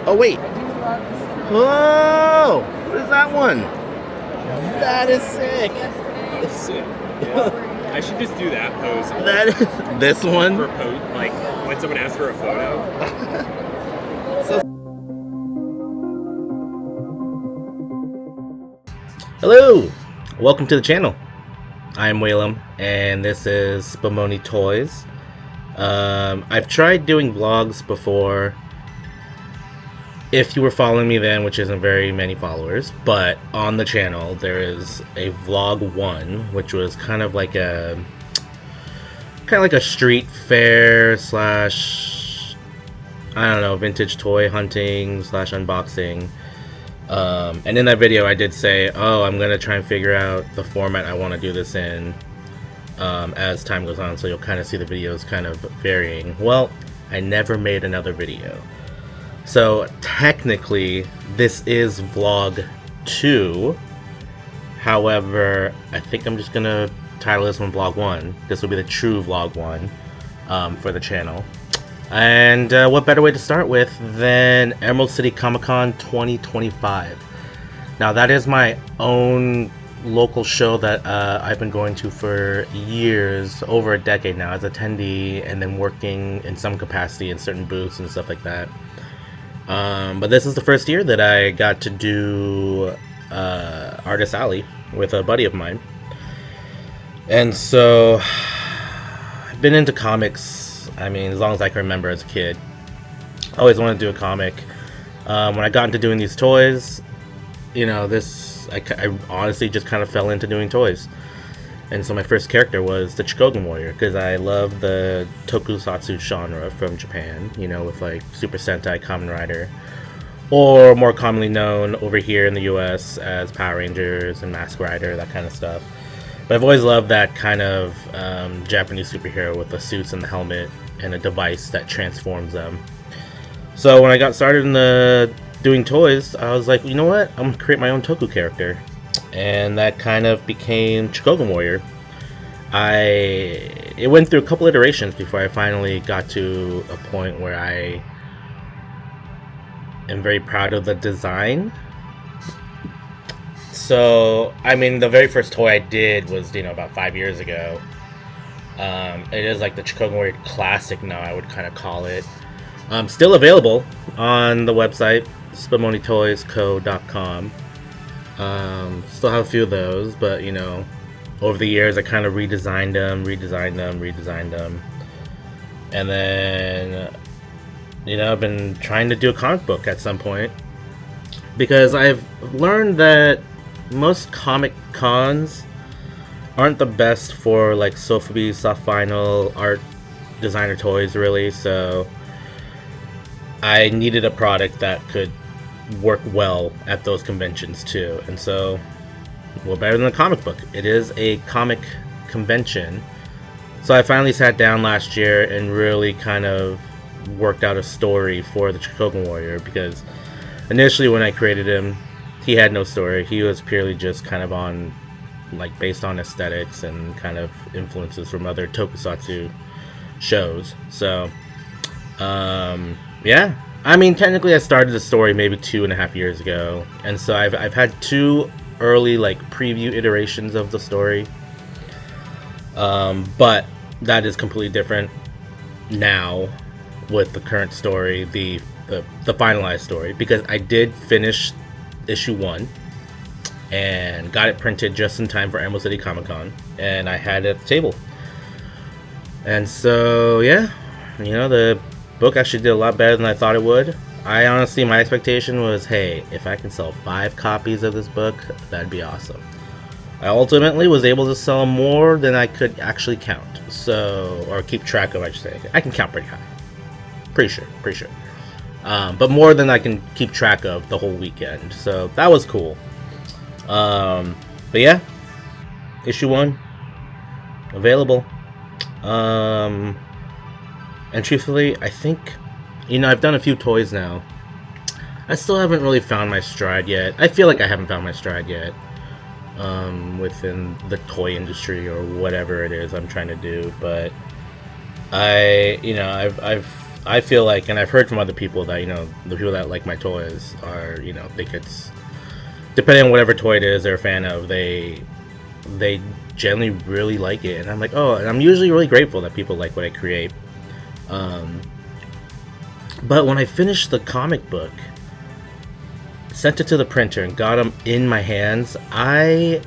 Oh, wait. Whoa! What is that one? That is sick. That's sick. Yeah. I should just do that pose. That is this one? For like when someone asks for a photo. Hello! Welcome to the channel. I am Whalem, and this is Spumoni Toys. I've tried doing vlogs before, if you were following me then, which isn't very many followers, but on the channel there is a vlog 1, which was kind of like a street fair slash, I don't know, vintage toy hunting slash unboxing. And in that video I did say, oh, I'm gonna try and figure out the format I want to do this in as time goes on, so you'll kind of see the videos kind of varying. Well, I never made another video, so technically this is vlog 2. However, I think I'm just gonna title this one vlog 1. This will be the true vlog 1 for the channel. And what better way to start with than Emerald City Comic Con 2025. Now that is my own local show that I've been going to for years, over a decade now, as attendee, and then working in some capacity in certain booths and stuff like that. But this is the first year that I got to do Artist Alley with a buddy of mine. And so I've been into comics, I mean, as long as I can remember as a kid. I always wanted to do a comic. When I got into doing these toys, you know, I honestly just kind of fell into doing toys. And so my first character was the Chikogan Warrior, because I love the tokusatsu genre from Japan, you know, with like Super Sentai, Kamen Rider, or more commonly known over here in the US as Power Rangers and Mask Rider, that kind of stuff. But I've always loved that kind of Japanese superhero with the suits and the helmet and a device that transforms them. So when I got started in doing toys, I was like, you know what? I'm gonna create my own Toku character, and that kind of became Chikogan Warrior. It went through a couple iterations before I finally got to a point where I am very proud of the design. So, I mean, the very first toy I did was, you know, about 5 years ago. It is like the Chikogan Warrior Classic now, I would kind of call it. Still available on the website, SpumonitoysCo.com. Still have a few of those, but, you know, over the years I kind of redesigned them. And then, you know, I've been trying to do a comic book at some point, because I've learned that most comic cons aren't the best for like Sofubi, soft vinyl, art designer toys, really. So I needed a product that could work well at those conventions too. And so, well, better than a comic book. It is a comic convention. So I finally sat down last year and really kind of worked out a story for the Chikogan Warrior, because initially when I created him, he had no story. He was purely just kind of on, like, based on aesthetics and kind of influences from other tokusatsu shows. So, yeah. I mean, technically I started the story maybe 2.5 years ago. And so I've had 2 early, like, preview iterations of the story. But that is completely different now with the current story, the finalized story, because I did finish issue 1 and got it printed just in time for Emerald City Comic Con, and I had it at the table. And so, yeah, you know, the book actually did a lot better than I thought it would. I honestly, my expectation was, hey, if I can sell 5 copies of this book, that'd be awesome. I ultimately was able to sell more than I could actually count, so, or keep track of, I should say. I can count pretty high. Pretty sure. But more than I can keep track of the whole weekend. So that was cool. But yeah, issue 1 available. And truthfully, I think, you know, I've done a few toys now. I still haven't really found my stride yet. I feel like I haven't found my stride yet within the toy industry or whatever it is I'm trying to do. But I've I feel like, and I've heard from other people that, you know, the people that like my toys are, you know, think it's, depending on whatever toy it is they're a fan of, they generally really like it. And I'm like, oh, and I'm usually really grateful that people like what I create. But when I finished the comic book, sent it to the printer and got them in my hands, I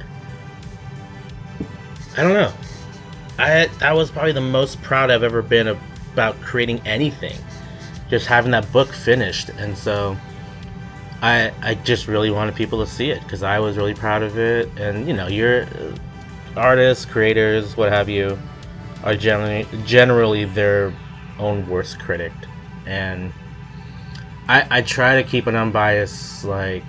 don't know. I was probably the most proud I've ever been about creating anything. Just having that book finished. And so I just really wanted people to see it because I was really proud of it. And, you know, you're artists, creators, what have you, are generally their own worst critic. And I try to keep an unbiased, like,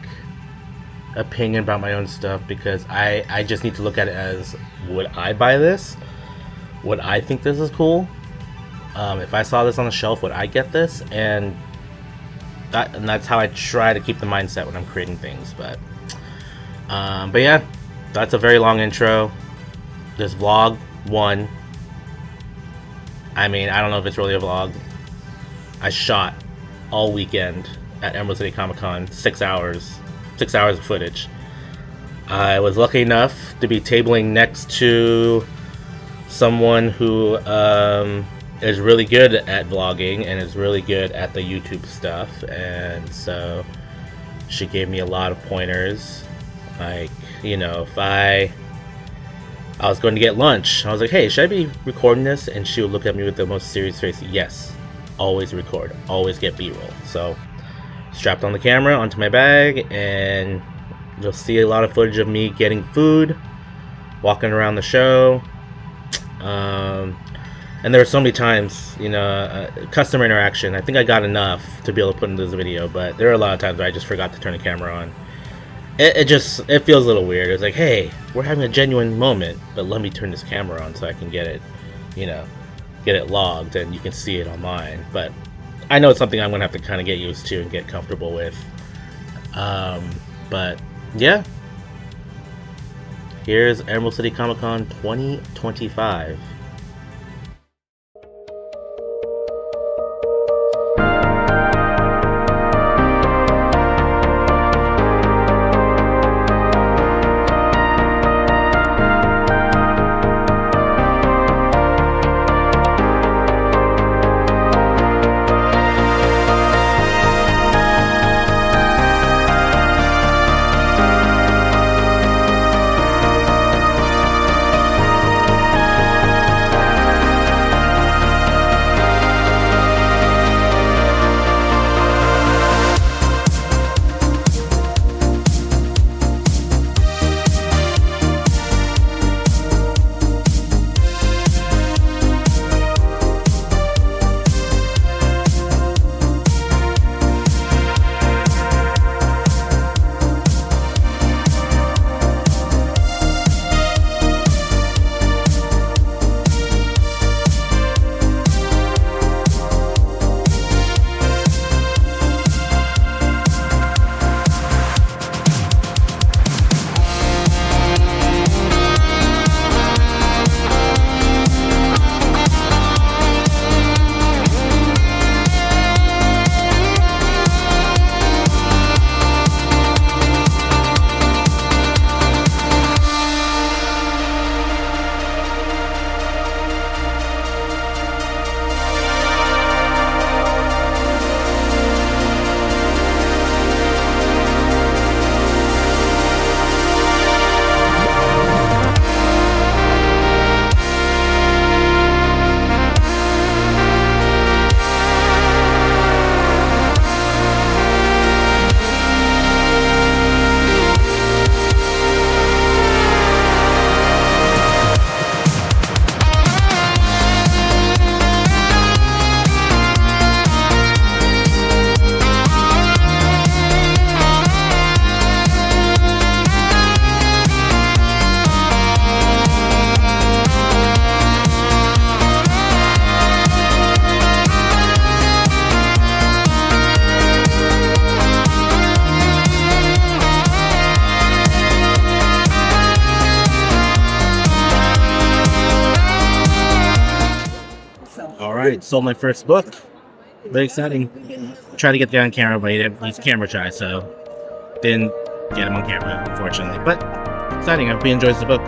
opinion about my own stuff because I just need to look at it as, would I buy this? Would I think this is cool? If I saw this on the shelf, would I get this? And that's how I try to keep the mindset when I'm creating things. But yeah, that's a very long intro. This vlog 1. I mean, I don't know if it's really a vlog. I shot all weekend at Emerald City Comic Con, 6 hours of footage. I was lucky enough to be tabling next to someone who is really good at vlogging and is really good at the YouTube stuff, and so she gave me a lot of pointers. Like, you know, if I was going to get lunch, I was like, hey, should I be recording this? And she would look at me with the most serious face. Yes, always record, always get B-roll. So strapped on the camera onto my bag, and you'll see a lot of footage of me getting food, walking around the show. And there were so many times, you know, customer interaction. I think I got enough to be able to put into this video, but there are a lot of times where I just forgot to turn the camera on. It feels a little weird. It's like, hey, we're having a genuine moment, but let me turn this camera on so I can get it, you know, get it logged and you can see it online. But I know it's something I'm gonna have to kind of get used to and get comfortable with. But yeah, here's Emerald City Comic Con 2025. Alright, sold my first book. Very exciting. Tried to get the guy on camera, but he's camera shy, so didn't get him on camera, unfortunately. But exciting. I hope he enjoys the book.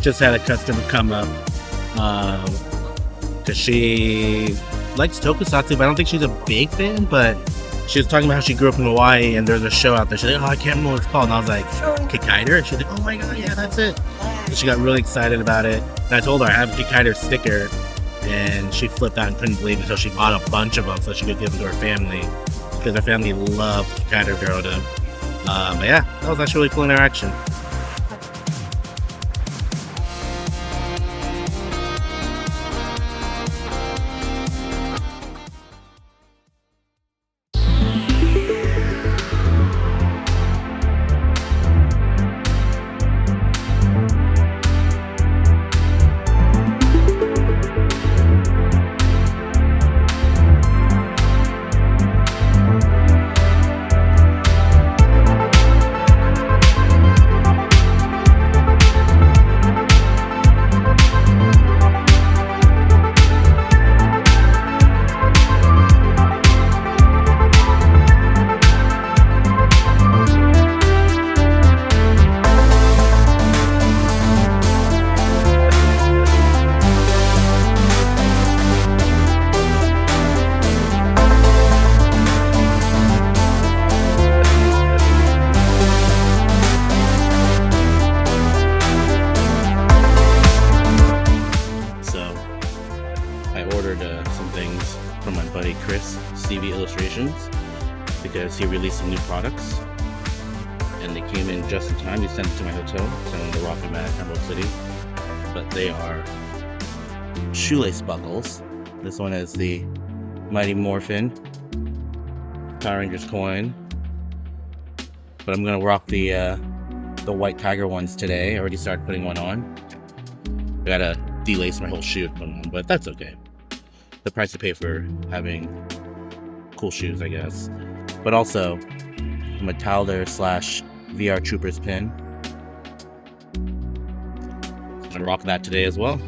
Just had a customer come up because she likes tokusatsu, but I don't think she's a big fan. But she was talking about how she grew up in Hawaii and there's a show out there. She's like, "Oh, I can't remember what it's called." And I was like, "Kikaider?" And she's like, "Oh my god, yeah, that's it." And she got really excited about it. And I told her I have a Kikaider sticker, and she flipped out and couldn't believe it. So she bought a bunch of them so she could give them to her family because her family loved Kikaider Garuda. But yeah, that was actually a really cool interaction. From my buddy Chris, CV Illustrations, because he released some new products and they came in just in time. He sent it to my hotel, so in the Rocket Man at Emerald City. But they are shoelace buckles. This one is the Mighty Morphin Power Rangers coin, but I'm gonna rock the White Tiger ones today. I already started putting one on. I gotta delace my whole shoe, but that's okay. The price to pay for having cool shoes, I guess. But also, a Metalder / VR Troopers pin. I'm gonna rock that today as well.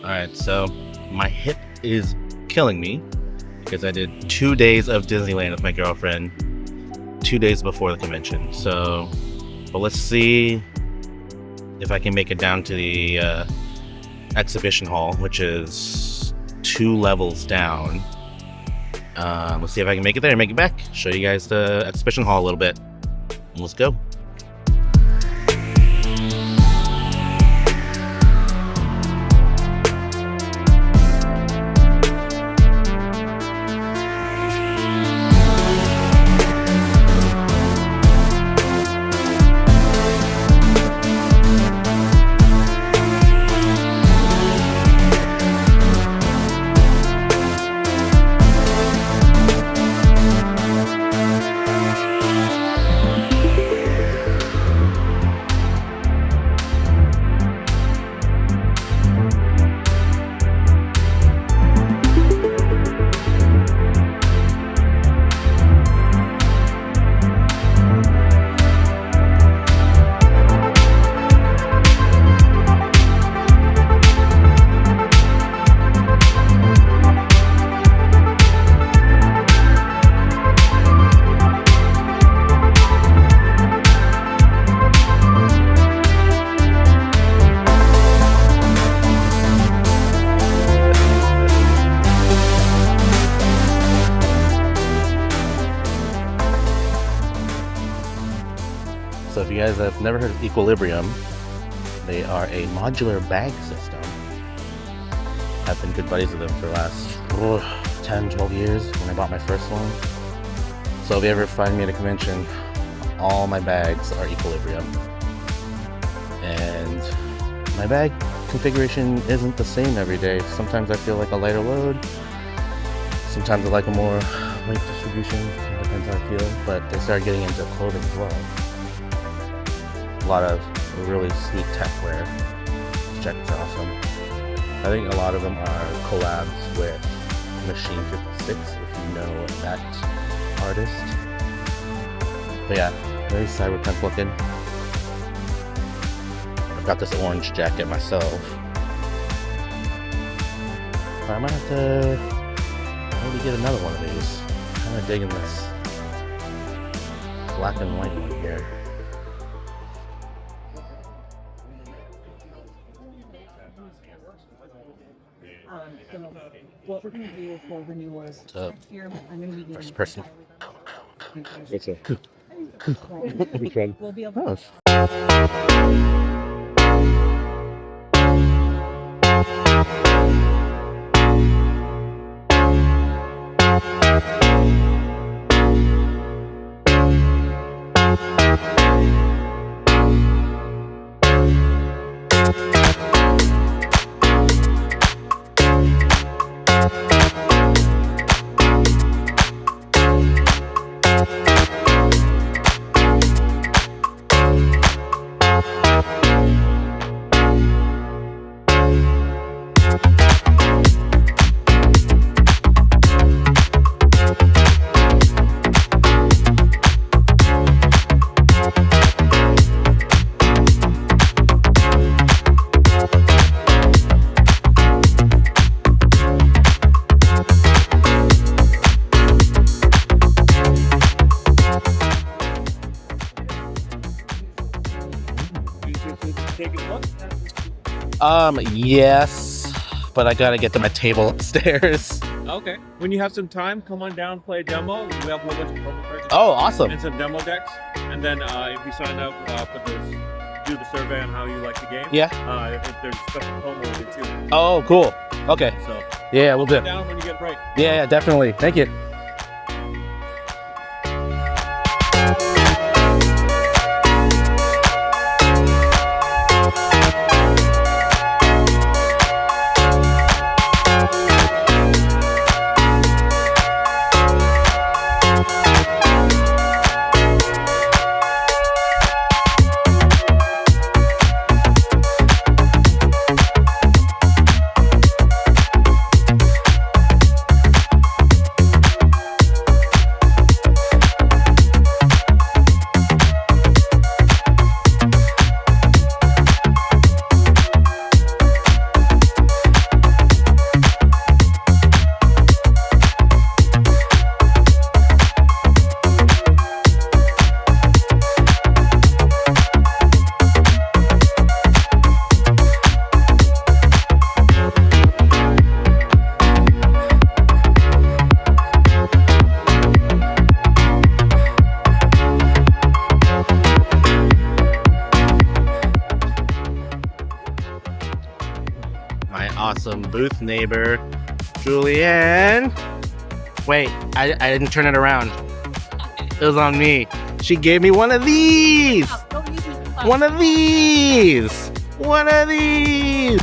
Alright, so my hip is killing me because I did 2 days of Disneyland with my girlfriend 2 days before the convention. So, but let's see if I can make it down to the exhibition hall, which is 2 levels down. Let's see if I can make it there and make it back. Show you guys the exhibition hall a little bit. Let's go. guys have never heard of Equilibrium, they are a modular bag system. I've been good buddies with them for the last 10, 12 years when I bought my first one. So if you ever find me at a convention, all my bags are Equilibrium. And my bag configuration isn't the same every day. Sometimes I feel like a lighter load. Sometimes I like a more weight distribution. It depends how I feel. But they started getting into clothing as well. A lot of really sweet tech wear. These jackets are awesome. I think a lot of them are collabs with Machine 56, if you know that artist. But yeah, very cyberpunk looking. I've got this orange jacket myself. I might have to maybe get another one of these. I'm kind of digging this black and white one here. So what we're going to do for renewals here, I'm going to be doing First person. What's up? We'll be able to take a look. Yes, but I gotta get to my table upstairs. Okay. When you have some time, come on down, play a demo. We have a whole bunch of promo cards. Oh, awesome. And some demo decks. And then if you sign up do the survey on how you like the game. Yeah. If there's special promo with it too. Oh, cool. Okay. So Yeah, we'll do come it. down when you get a break. Yeah, definitely. Thank you. My awesome booth neighbor, Julianne. Wait, I didn't turn it around. It was on me. She gave me one of these. One of these. One of these.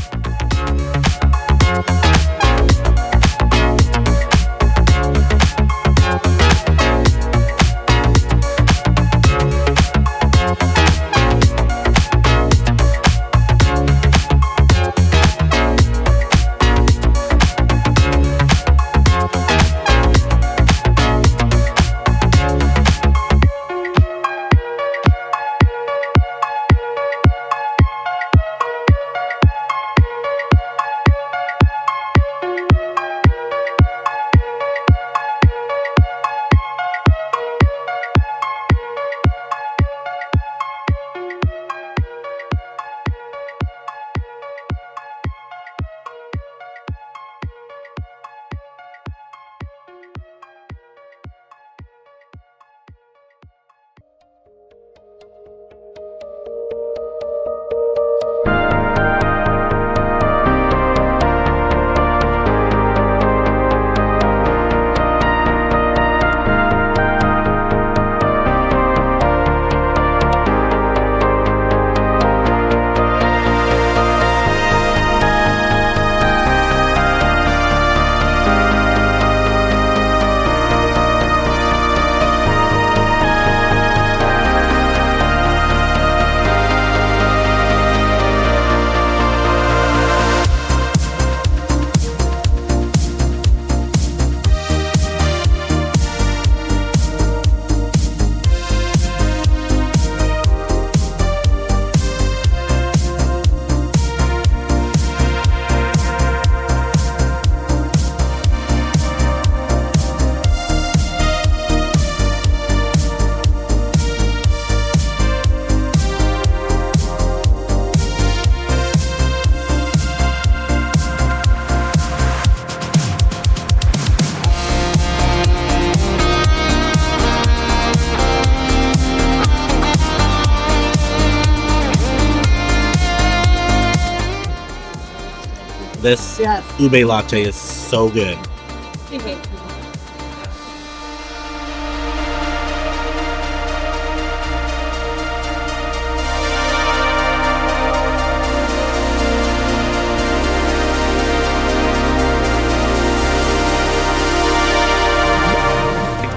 This Yes. ube latte is so good.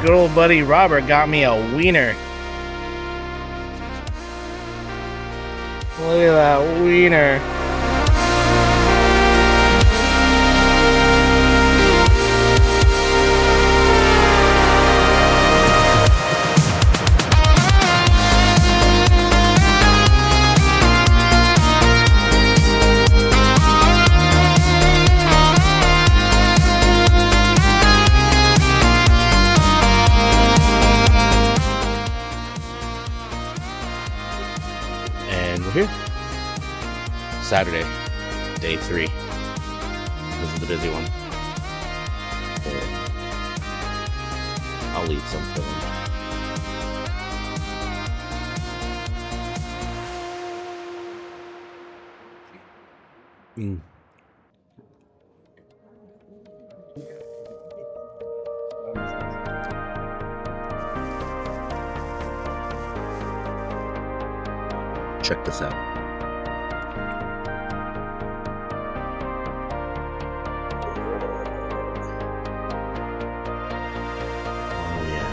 Good old buddy Robert got me a wiener. Look at that wiener. And we're here. Saturday, day 3. This is the busy one. I'll leave some film. Check this out. Oh yeah.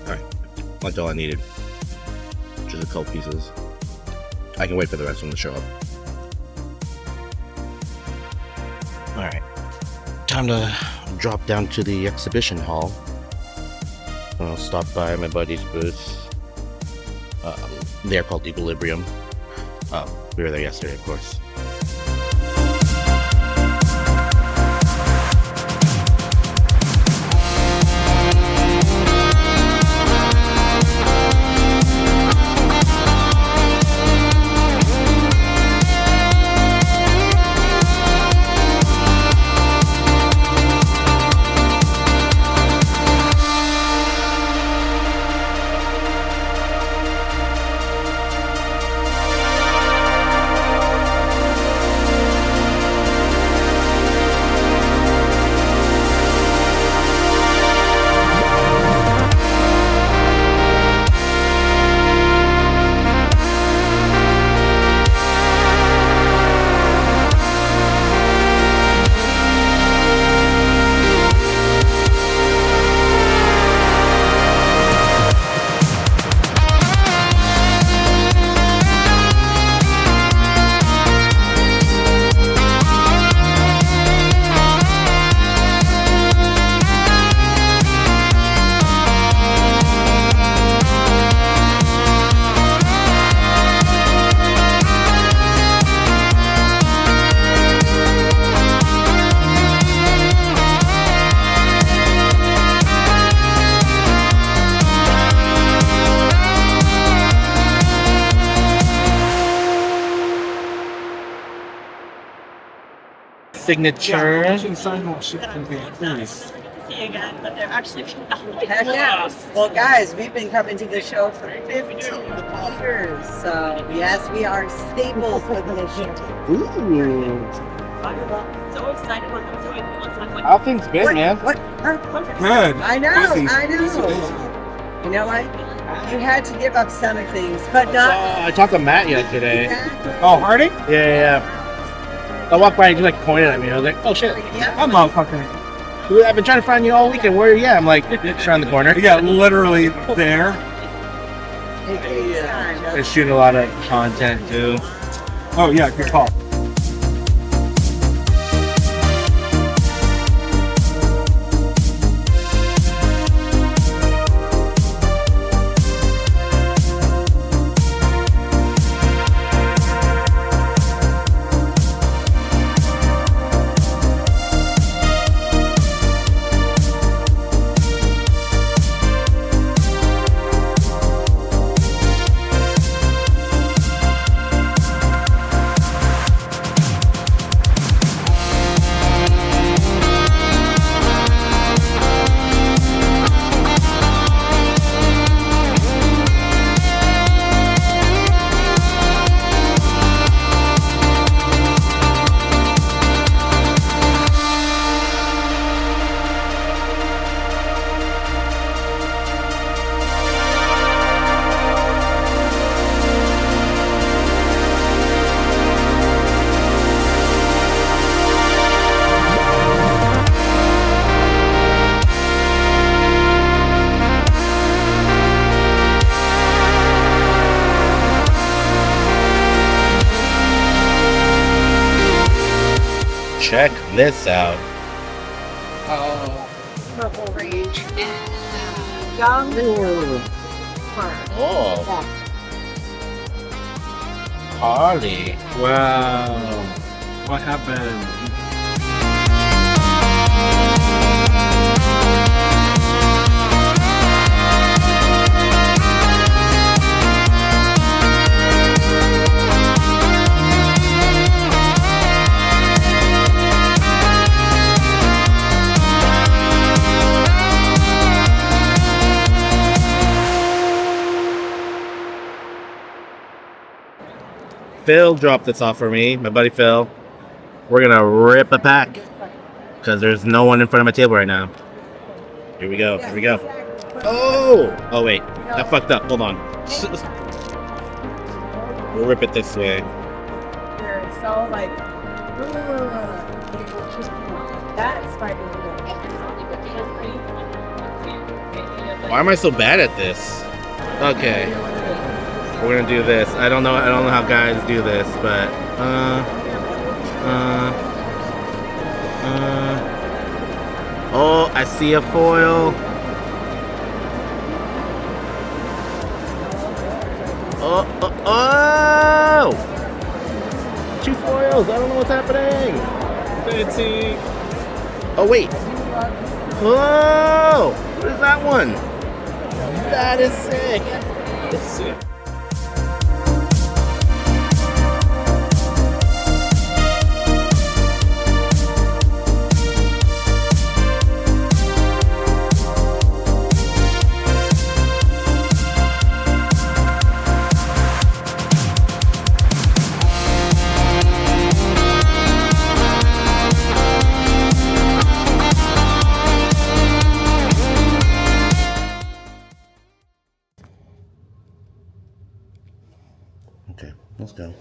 Alright, that's all I needed. Just a couple pieces. I can wait for the rest of them to show up. Alright, time to drop down to the exhibition hall. I'll stop by my buddy's booth. They're called Equilibrium. We were there yesterday, of course. Signature. Heck yeah. Well, guys, we've been coming to the show for 15 years. So, yes, we are staples of this show. Ooh. So excited. How things been, man? What? Good. I know. You know what? You had to give up some things, but not. I talked to Matt yesterday. Exactly. Oh, Hardy? Yeah. I walked by and he like pointed at me. I was like, oh shit. Yeah. That motherfucker. I've been trying to find you all weekend. Where are you at? I'm like, just around the corner. Yeah, literally there. It takes time. They're shooting a lot of content too. Oh, yeah, good call. check this out. Purple Rage and Gum. Oh. Harley. Wow. What happened? Phil dropped this off for me, my buddy Phil. We're gonna rip a pack because there's no one in front of my table right now. Here we go. Here we go. Oh! Oh wait, that fucked up. Hold on. We'll rip it this way. They're so like, that's fighting. Why am I so bad at this? Okay, we're gonna do this. I don't know how guys do this, but oh, I see a foil. Oh! 2 foils. I don't know what's happening. Fancy. Oh wait. Oh! What is that one? That is sick. It's sick. Okay, let's go.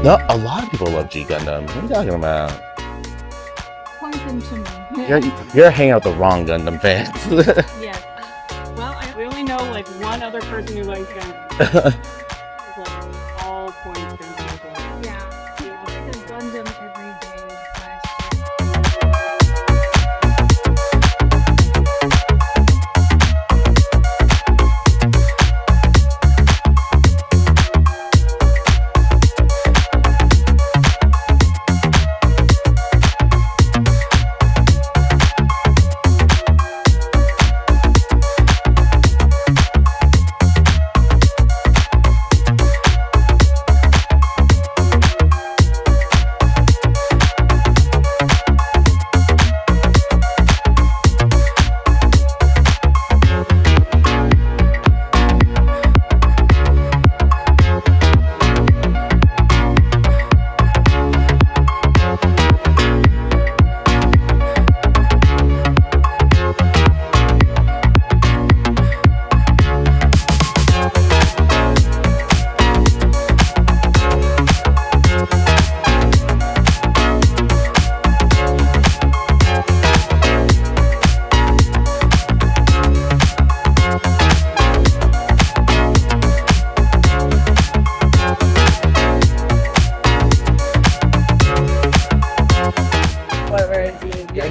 No, a lot of people love G Gundam. What are you talking about? Point them to me. You're hanging out with the wrong Gundam fans. Yes. Well, we only know like one other person who likes Gundam. Like all points Gundam as well. Yeah. Because Gundam every day is nice.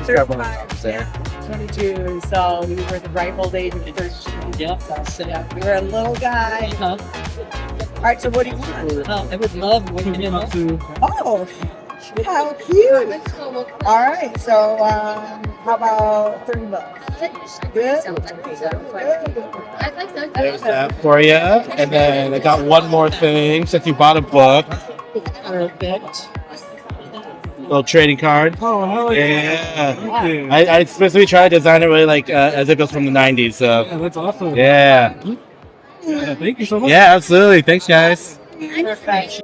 grab one of the tops there. 22. So we were the ripe old age of 13. Yep. So yeah, we were a little guy. All right, so what do you want? I would love what you know. Oh, how cute. All right, so how about $30? Good. There's that for you. And then I got one more thing since you bought a book. Perfect. Little trading card. Oh, hell Yeah. yeah. I specifically tried to design it really like as if it was from the 90s. So Yeah, that's awesome. yeah. Thank you so much. Yeah, absolutely. Thanks, guys. Perfect.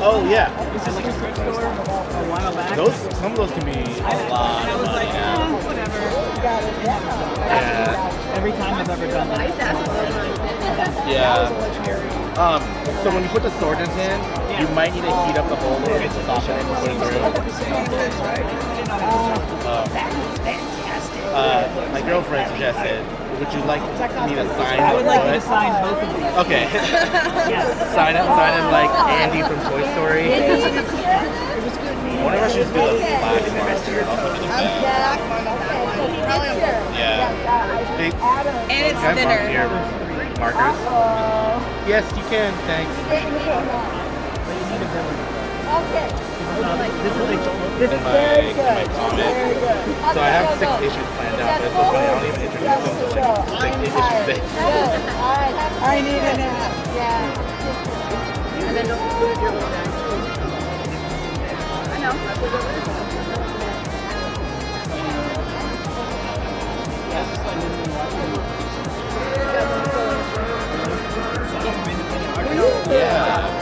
Oh yeah. This is like a thrift store a while back. Some of those can be a lot And I was like, whatever. Yeah. Every time I've ever done that. Yeah. So when you put the sword in his hand, you might need to heat up the hole a little bit to soften it and put it through. My girlfriend suggested, would you like me to sign I would the like you to foot? sign both of these. Okay. Yes. sign him like Andy from Toy Story. One of us should do the black monster. I'll put it in the back. Yeah. And it's Can I thinner. borrow your markers? Yes, you can. Thanks. This is very good. Comic. Very good. So I have 6 issues planned out. It's so funny. I don't even introduce them to like issue 6. I need an app. And then don't include your little guy. I know. I put it over there. Yeah.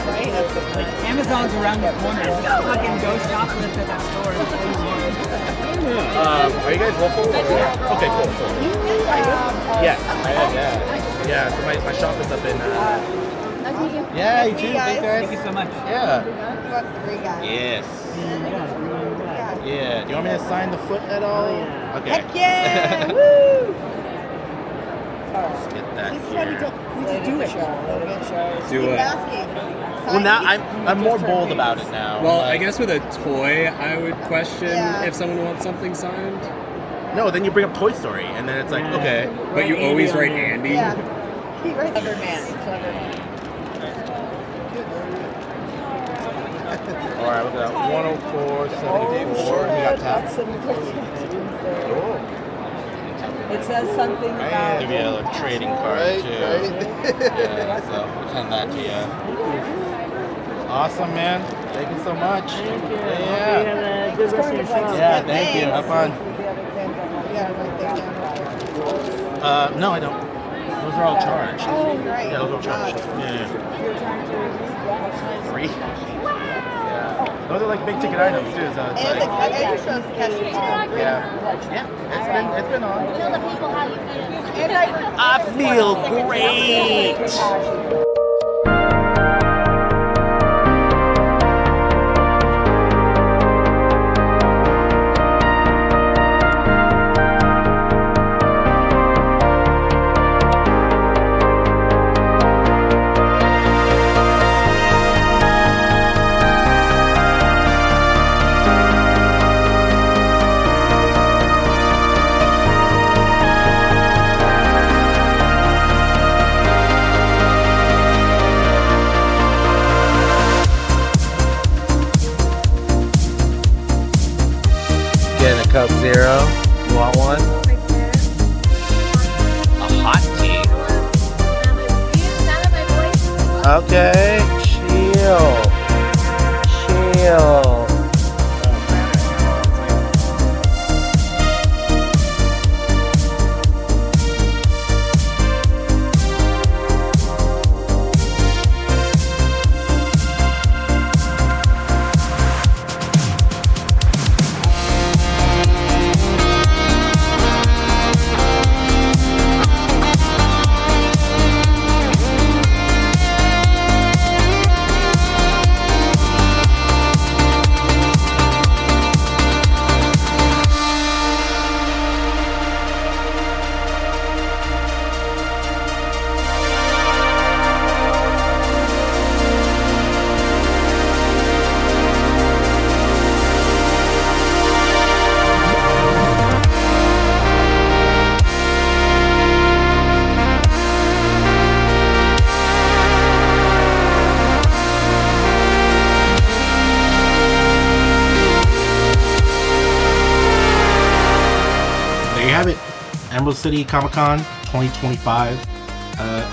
Like, Amazon's around the corner. Just fucking go shoplift at that store. Are you guys local? Okay, cool. Yes, I am. Yeah. So my shop is up in. Yeah, you too. Thanks, Thank you guys. so much. Yeah. Three guys. Yes. Yeah. Do you want me to sign the foot at all? Okay. Heck yeah! Woo! Let's get that here. Do it. Do it. Well, now I'm more bold about it now. Well, Like, I guess with a toy, I would question Yeah. if someone wants something signed. No, then you bring up Toy Story, and then it's like, okay. But you always write Andy. Yeah. He writes Clever man. Clever man. All right, look at that. 104.74. You got tapped. Cool. It says something I'll about. give you a little trading card too. Yeah, so I'll send that to you. Awesome, man. Thank you so much. Yeah. Yeah, thank you. Have fun. No, I don't. Those are all charged. Oh, right. Yeah, those are all charged. Yeah. Free. Yeah. Those are like big ticket items too. So it's And the like, extras catch you. yeah. It's been on. Tell the people how you feel. I feel great. Coke Zero. You want one? A hot tea. Okay, chill. Chill. Have it, Emerald City Comic Con 2025.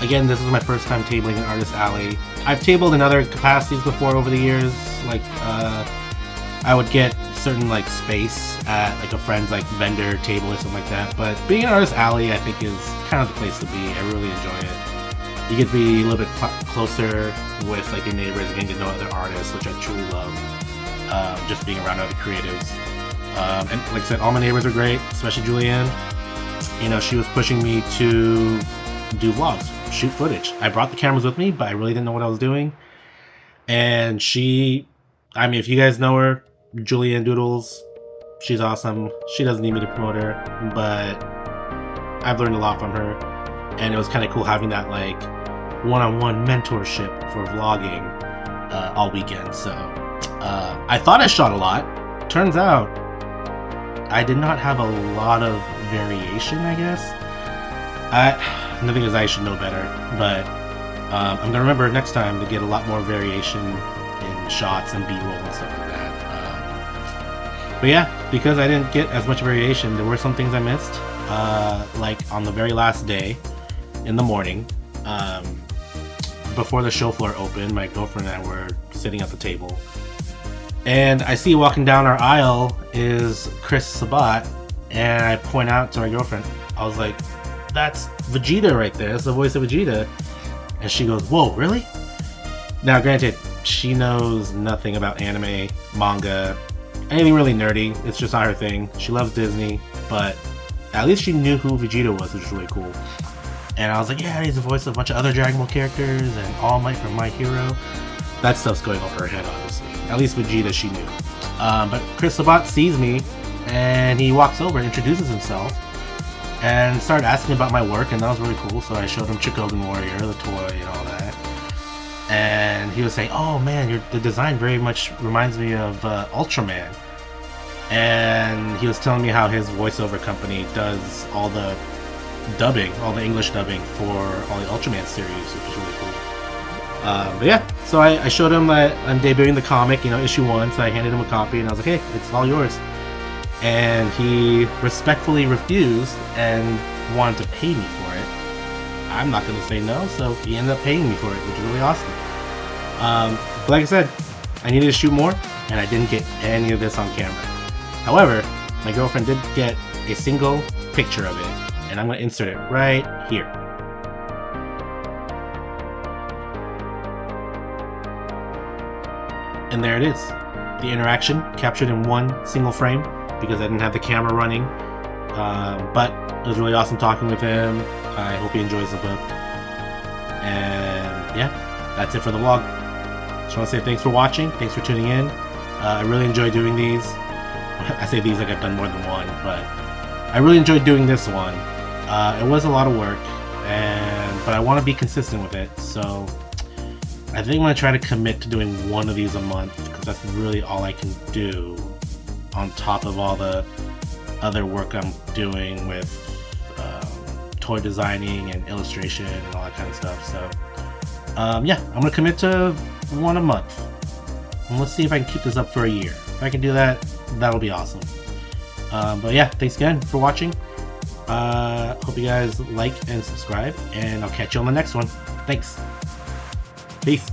Again, this is my first time tabling in Artist Alley. I've tabled in other capacities before over the years. Like I would get certain like space at like a friend's like vendor table or something like that. But being in Artist Alley, I think, is kind of the place to be. I really enjoy it. You get to be a little bit closer with like your neighbors, getting to know other artists, which I truly love. Just being around other creatives. And like I said, all my neighbors are great, especially Julianne. You know, she was pushing me to do vlogs, shoot footage. I brought the cameras with me, but I really didn't know what I was doing. And she, I mean, if you guys know her, Julianne Doodles, she's awesome. She doesn't need me to promote her, but I've learned a lot from her. And it was kind of cool having that like one-on-one mentorship for vlogging all weekend. So I thought I shot a lot. Turns out I did not have a lot of variation, I guess. The thing is, I should know better, but I'm gonna remember next time to get a lot more variation in shots and B-roll and stuff like that. But yeah, because I didn't get as much variation, there were some things I missed. Like on the very last day, in the morning, before the show floor opened, my girlfriend and I were sitting at the table. And I see walking down our aisle is Chris Sabat, and I point out to my girlfriend, I was like, that's Vegeta right there, that's the voice of Vegeta. And she goes, whoa, really? Now granted, she knows nothing about anime, manga, anything really nerdy. It's just not her thing. She loves Disney, but at least she knew who Vegeta was, which was really cool. And I was like, yeah, he's the voice of a bunch of other Dragon Ball characters, and All Might from My Hero. That stuff's going over her head, obviously. At least Vegeta, she knew. But Chris Sabat sees me, and he walks over and introduces himself, and started asking about my work, and that was really cool. So I showed him Chikogan Warrior, the toy, and all that. And he was saying, oh man, the design very much reminds me of Ultraman. And he was telling me how his voiceover company does all the dubbing, all the English dubbing for all the Ultraman series, which is really cool. But yeah, so I showed him that I'm debuting the comic, issue 1, so I handed him a copy, and I was like, hey, it's all yours. And he respectfully refused and wanted to pay me for it. I'm not going to say no, so he ended up paying me for it, which is really awesome. But like I said, I needed to shoot more, and I didn't get any of this on camera. However, my girlfriend did get a single picture of it, and I'm going to insert it right here. And there it is. The interaction captured in one single frame because I didn't have the camera running. But it was really awesome talking with him. I hope he enjoys the book. And yeah, that's it for the vlog. Just want to say thanks for watching. Thanks for tuning in. I really enjoy doing these. I say these like I've done more than one, but I really enjoyed doing this one. It was a lot of work, but I want to be consistent with it. So I think I'm going to try to commit to doing one of these a month, because that's really all I can do on top of all the other work I'm doing with toy designing and illustration and all that kind of stuff. So yeah, I'm going to commit to one a month. And let's see if I can keep this up for a year. If I can do that, that'll be awesome. But yeah, thanks again for watching. Hope you guys like and subscribe, and I'll catch you on the next one. Thanks. Peace.